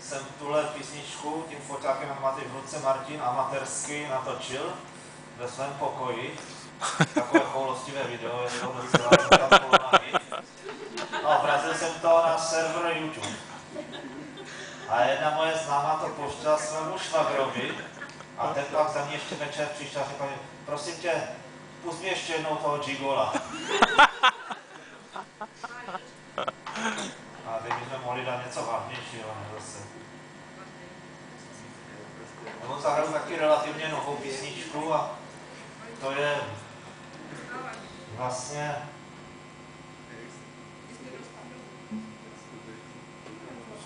jsem tuhle písničku tím foťákem, jak máte v ruce Martin, amatérsky natočil ve svém pokoji. Takové choulostivé video, je to docela polonahy. A vrazil jsem to na server YouTube. A jedna moje známá to poštěla svému švagrovi a ten pak za ní ještě večer přišel a řekl, prosím tě, pust mi ještě jednou toho Gigola. A teď bychom mohli dát něco vážnějšího, ne zase. On zahrál taky relativně novou písničku a to je vlastně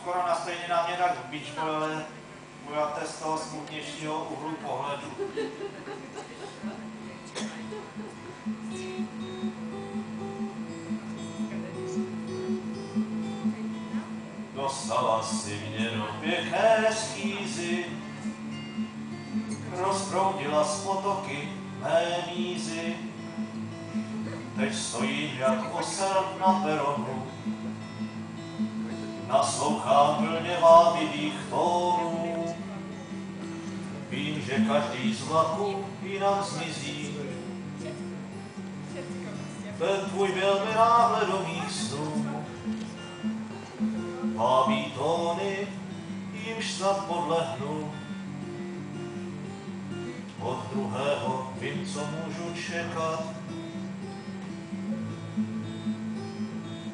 skoro na stejně náměr jak Beach Boy, ale pojaté z toho smutnějšího úhlu pohledu. Dostala si mě do pěkné schýzy, rozproudila z potoky mé mízy. Teď stojím jak osel na peronu, naslouchám vlně vábivých tónů. Vím, že každý z vlaků jinam zmizí. Ten tvůj byl mi náhle do mých snů. Vábí tóny, jimž snad podlehnu. Od druhého vím, co můžu čekat.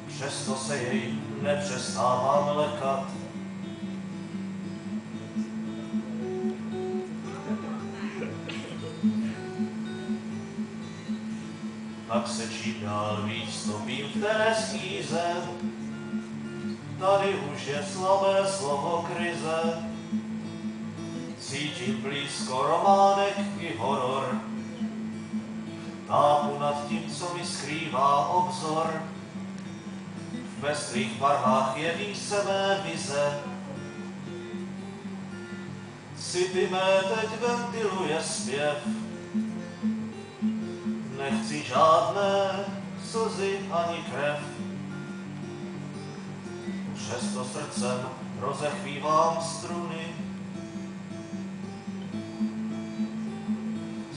Přesto se jej nepřestávám lekat. Tak se čím dál víc topím v té schýze. Tady už je slabé slovo krize. Cítím blízko románek i horor. Tápu nad tím, co mi skrývá obzor. V pestrých barvách jeví se mé vize. City mé teď ventiluje zpěv. Nechci žádné slzy ani krev. Přesto srdcem rozechvívám struny.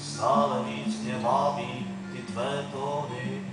Stále víc mě vábí ty tvé tóny.